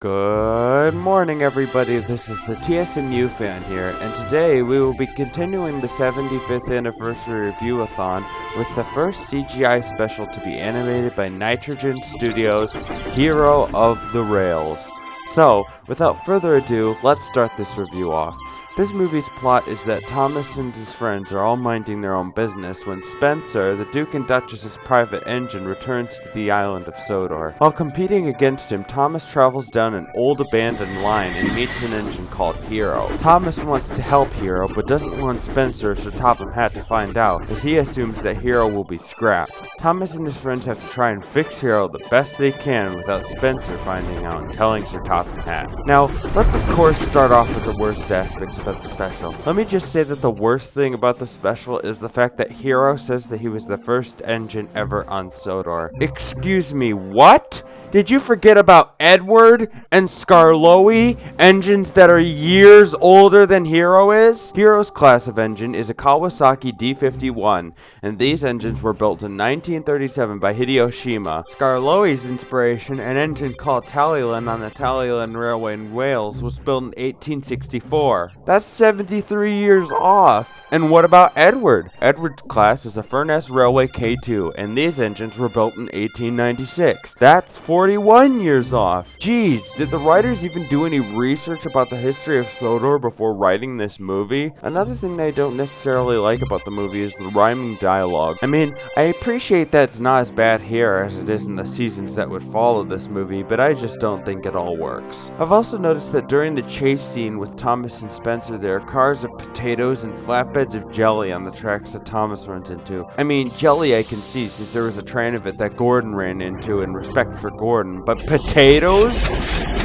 Good morning, everybody. This is the TSNU fan here, and today we will be continuing the 75th anniversary review-a-thon with the first CGI special to be animated by Nitrogen Studios' Hero of the Rails. So, without further ado, let's start this review off. This movie's plot is that Thomas and his friends are all minding their own business when Spencer, the Duke and Duchess's private engine, returns to the island of Sodor. While competing against him, Thomas travels down an old abandoned line and meets an engine called Hero. Thomas wants to help Hero, but doesn't want Spencer or Sir Topham Hatt to find out, as he assumes that Hero will be scrapped. Thomas and his friends have to try and fix Hero the best they can without Spencer finding out and telling Sir Topham Hatt. Now, let's of course start off with the worst aspects about the special. Let me just say that the worst thing about the special is the fact that Hero says that he was the first engine ever on Sodor. Excuse me, what? Did you forget about Edward and Skarloey, engines that are years older than Hero is? Hero's class of engine is a Kawasaki D51, and these engines were built in 1937 by Hideo Shima. Skarloey's inspiration, an engine called Tallyland on the Tallyland Railway in Wales, was built in 1864. That's 73 years off. And what about Edward? Edward's class is a Furness Railway K2, and these engines were built in 1896. That's 41 years off. Geez, did the writers even do any research about the history of Sodor before writing this movie? Another thing that I don't necessarily like about the movie is the rhyming dialogue. I mean, I appreciate that it's not as bad here as it is in the seasons that would follow this movie, but I just don't think it all works. I've also noticed that during the chase scene with Thomas and Spencer, there are cars of potatoes and flatbeds of jelly on the tracks that Thomas runs into. I mean, jelly I can see since there was a train of it that Gordon ran into in respect for Gordon, but potatoes?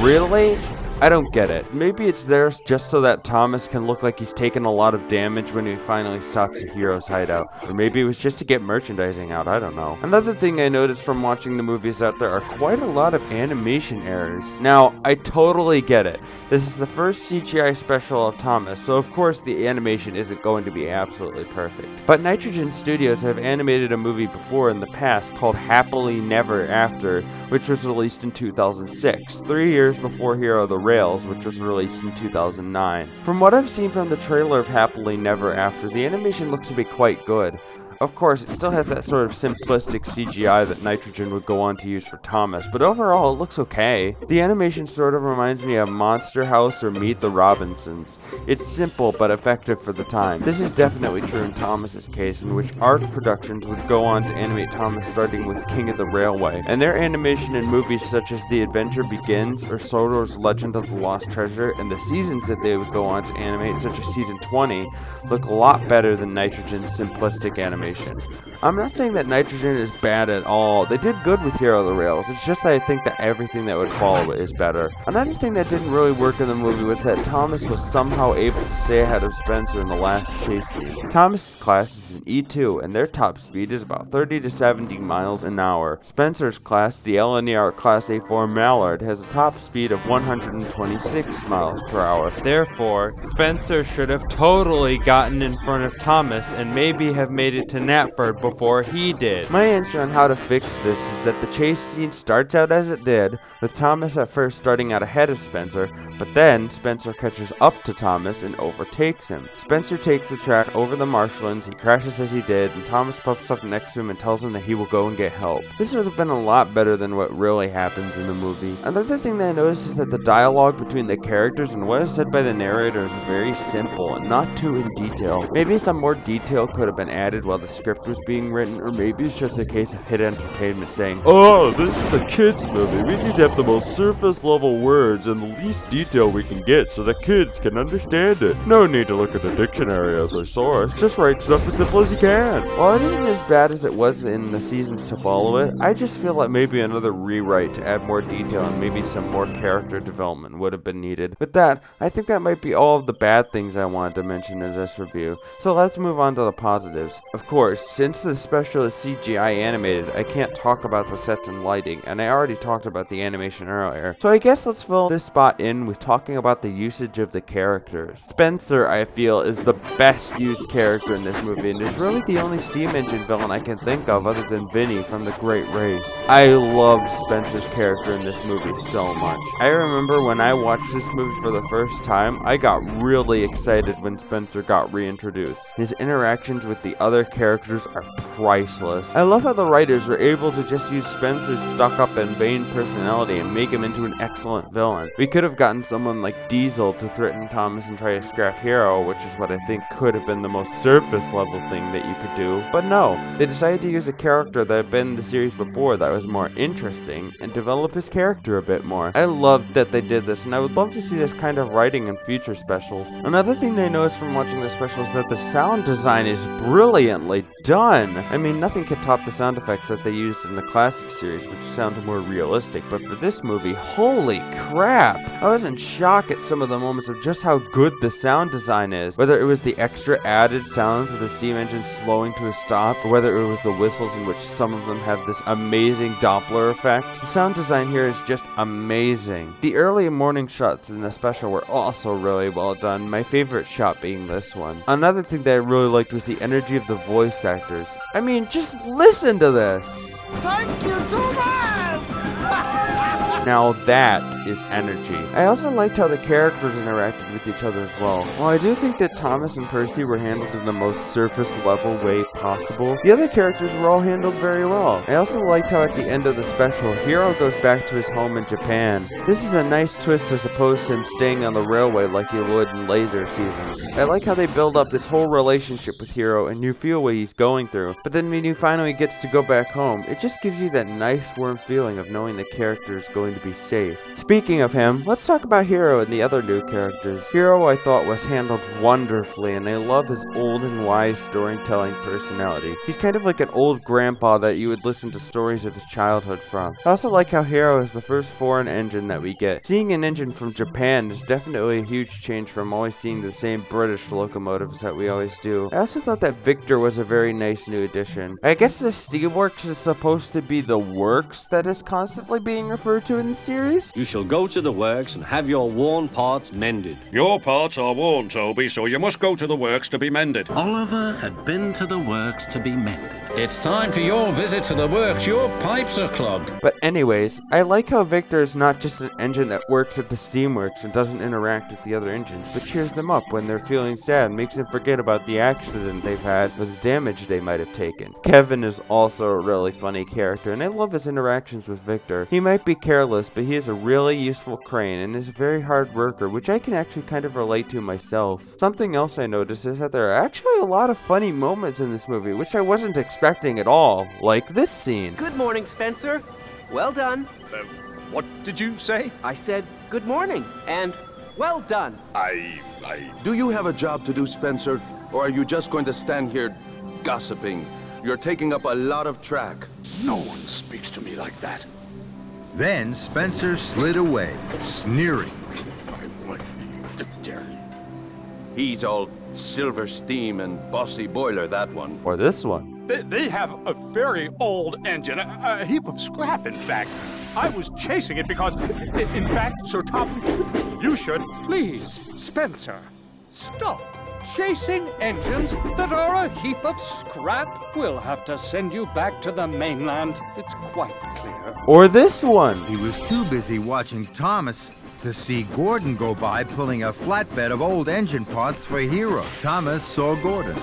Really? I don't get it. Maybe it's there just so that Thomas can look like he's taken a lot of damage when he finally stops at Hero's hideout. Or maybe it was just to get merchandising out, I don't know. Another thing I noticed from watching the movies out there are quite a lot of animation errors. Now, I totally get it. This is the first CGI special of Thomas, so of course the animation isn't going to be absolutely perfect. But Nitrogen Studios have animated a movie before in the past called Happily Never After, which was released in 2006, 3 years before Hero of the Rails, which was released in 2009. From what I've seen from the trailer of Happily Never After, the animation looks to be quite good. Of course, it still has that sort of simplistic CGI that Nitrogen would go on to use for Thomas, but overall it looks okay. The animation sort of reminds me of Monster House or Meet the Robinsons. It's simple but effective for the time. This is definitely true in Thomas's case, in which ARC Productions would go on to animate Thomas starting with King of the Railway, and their animation in movies such as The Adventure Begins or Sodor's Legend of the Lost Treasure, and the seasons that they would go on to animate, such as Season 20, look a lot better than Nitrogen's simplistic animation. I'm not saying that Nitrogen is bad at all. They did good with Hero of the Rails. It's just that I think that everything that would follow it is better. Another thing that didn't really work in the movie was that Thomas was somehow able to stay ahead of Spencer in the last chase scene. Thomas's class is an E2, and their top speed is about 30 to 70 miles an hour. Spencer's class, the LNER Class A4 Mallard, has a top speed of 126 miles per hour. Therefore, Spencer should have totally gotten in front of Thomas and maybe have made it to Knapford before he did. My answer on how to fix this is that the chase scene starts out as it did, with Thomas at first starting out ahead of Spencer, but then Spencer catches up to Thomas and overtakes him. Spencer takes the track over the marshlands, he crashes as he did, and Thomas pops up next to him and tells him that he will go and get help. This would have been a lot better than what really happens in the movie. Another thing that I noticed is that the dialogue between the characters and what is said by the narrator is very simple and not too in detail. Maybe some more detail could have been added while the script was being written, or maybe it's just a case of Hit Entertainment saying, "Oh, this is a kids movie. We need to have the most surface level words and the least detail we can get so that kids can understand it. No need to look at the dictionary as a source. Just write stuff as simple as you can." While it isn't as bad as it was in the seasons to follow it, I just feel like maybe another rewrite to add more detail and maybe some more character development would have been needed. With that, I think that might be all of the bad things I wanted to mention in this review. So let's move on to the positives. Of course, course, since the special is CGI animated, I can't talk about the sets and lighting, and I already talked about the animation earlier. So I guess let's fill this spot in with talking about the usage of the characters. Spencer, I feel, is the best used character in this movie, and is really the only steam engine villain I can think of other than Vinny from The Great Race. I love Spencer's character in this movie so much. I remember when I watched this movie for the first time, I got really excited when Spencer got reintroduced. His interactions with the other characters are priceless. I love how the writers were able to just use Spencer's stuck-up and vain personality and make him into an excellent villain. We could have gotten someone like Diesel to threaten Thomas and try to scrap Hero, which is what I think could have been the most surface level thing that you could do, but no. They decided to use a character that had been in the series before that was more interesting and develop his character a bit more. I loved that they did this, and I would love to see this kind of writing in future specials. Another thing they noticed from watching the special is that the sound design is brilliantly done. I mean, nothing could top the sound effects that they used in the classic series, which sounded more realistic, but for this movie, holy crap! I was in shock at some of the moments of just how good the sound design is. Whether it was the extra added sounds of the steam engine slowing to a stop, or whether it was the whistles in which some of them have this amazing Doppler effect. The sound design here is just amazing. The early morning shots in the special were also really well done, my favorite shot being this one. Another thing that I really liked was the energy of the voice actors. I mean, just listen to this! Thank you, Thomas! Now that is energy. I also liked how the characters interacted with each other as well. While I do think that Thomas and Percy were handled in the most surface level way possible, the other characters were all handled very well. I also liked how at the end of the special, Hero goes back to his home in Japan. This is a nice twist as opposed to him staying on the railway like he would in later seasons. I like how they build up this whole relationship with Hero and you feel what he's going through, but then when he finally gets to go back home, it just gives you that nice warm feeling of knowing the character is going to be safe. Speaking of him, let's talk about Hero and the other new characters. Hero I thought was handled wonderfully, and I love his old and wise storytelling personality. He's kind of like an old grandpa that you would listen to stories of his childhood from. I also like how Hero is the first foreign engine that we get. Seeing an engine from Japan is definitely a huge change from always seeing the same British locomotives that we always do. I also thought that Victor was a very nice new addition. I guess the Steelworks is supposed to be the works that is constantly being referred to in the series? You shall go to the works and have your worn parts mended. Your parts are worn, Toby, so you must go to the works to be mended. Oliver had been to the works to be mended. It's time for your visit to the works. Your pipes are clogged. But anyways, I like how Victor is not just an engine that works at the steamworks and doesn't interact with the other engines, but cheers them up when they're feeling sad and makes them forget about the accident they've had or the damage they might have taken. Kevin is also a really funny character, and I love his interactions with Victor. He might be careless, but he is a really useful crane and is a very hard worker, which I can actually kind of relate to myself. Something else I noticed is that there are actually a lot of funny moments in this movie, which I wasn't expecting at all, like this scene. Good morning, Spencer. Well done. What did you say? I said good morning and well done. Do you have a job to do, Spencer? Or are you just going to stand here gossiping? You're taking up a lot of track. No one speaks to me like that. Then Spencer slid away, sneering. He's all silver steam and bossy boiler, that one. Or this one. They have a very old engine, a heap of scrap, in fact. I was chasing it because, in fact, Sir Thomas, you should... Please, Spencer, stop chasing engines that are a heap of scrap. We'll have to send you back to the mainland. It's quite clear. Or this one. He was too busy watching Thomas to see Gordon go by pulling a flatbed of old engine parts for Hero. Thomas saw Gordon.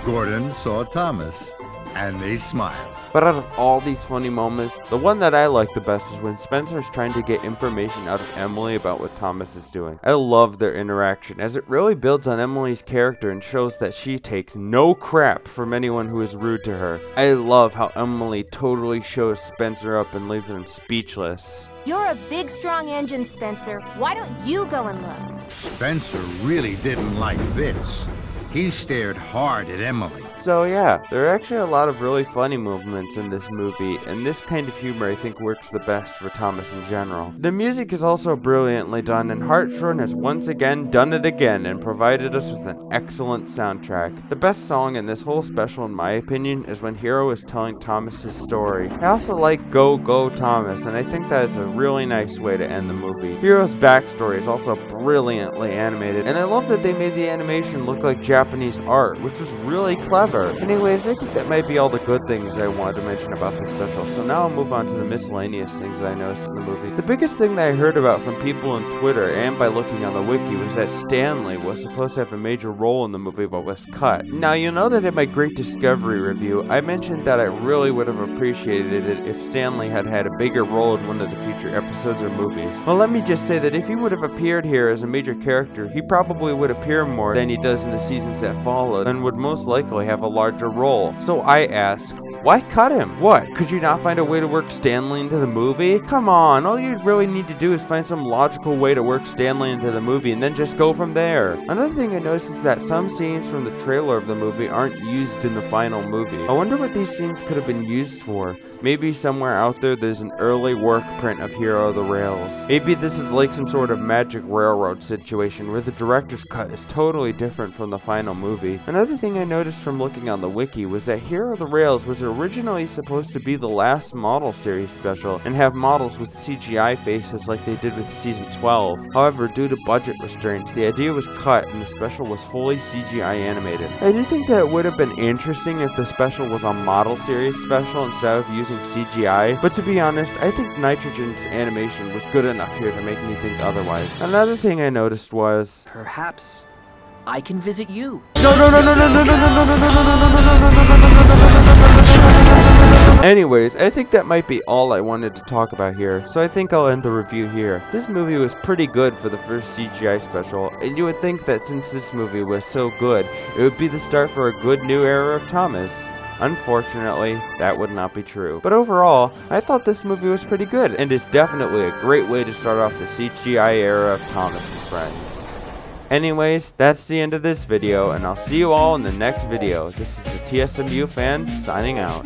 Gordon saw Thomas. And they smiled. But out of all these funny moments, the one that I like the best is when Spencer's trying to get information out of Emily about what Thomas is doing. I love their interaction, as it really builds on Emily's character and shows that she takes no crap from anyone who is rude to her. I love how Emily totally shows Spencer up and leaves him speechless. You're a big, strong engine, Spencer. Why don't you go and look? Spencer really didn't like this. He stared hard at Emily. So yeah, there are actually a lot of really funny moments in this movie, and this kind of humor I think works the best for Thomas in general. The music is also brilliantly done, and Hartshorn has once again done it again and provided us with an excellent soundtrack. The best song in this whole special, in my opinion, is when Hero is telling Thomas his story. I also like Go Go Thomas, and I think that is a really nice way to end the movie. Hero's backstory is also brilliantly animated, and I love that they made the animation look like Japanese art, which was really clever. Anyways, I think that might be all the good things that I wanted to mention about this special, so now I'll move on to the miscellaneous things that I noticed in the movie. The biggest thing that I heard about from people on Twitter and by looking on the wiki was that Stanley was supposed to have a major role in the movie but was cut. Now, you know that in my Great Discovery review, I mentioned that I really would have appreciated it if Stanley had had a bigger role in one of the future episodes or movies. Well, let me just say that if he would have appeared here as a major character, he probably would appear more than he does in the seasons that followed, and would most likely have a larger role. So I ask, why cut him? What? Could you not find a way to work Stanley into the movie? Come on, all you really need to do is find some logical way to work Stanley into the movie and then just go from there. Another thing I noticed is that some scenes from the trailer of the movie aren't used in the final movie. I wonder what these scenes could have been used for. Maybe somewhere out there there's an early work print of Hero of the Rails. Maybe this is like some sort of Magic Railroad situation where the director's cut is totally different from the final movie. Another thing I noticed from looking on the wiki was that Hero of the Rails was originally supposed to be the last model series special and have models with CGI faces like they did with season 12. However, due to budget restraints, the idea was cut and the special was fully CGI animated. I do think that it would have been interesting if the special was a model series special instead of using CGI, but to be honest, I think Nitrogen's animation was good enough here to make me think otherwise. Another thing I noticed was... Perhaps I can visit you. Anyways, I think that might be all I wanted to talk about here, so I think I'll end the review here. This movie was pretty good for the first CGI special, and you would think that since this movie was so good, it would be the start for a good new era of Thomas. Unfortunately, that would not be true. But overall, I thought this movie was pretty good, and is definitely a great way to start off the CGI era of Thomas and Friends. Anyways, that's the end of this video, and I'll see you all in the next video. This is the TSMU fan signing out.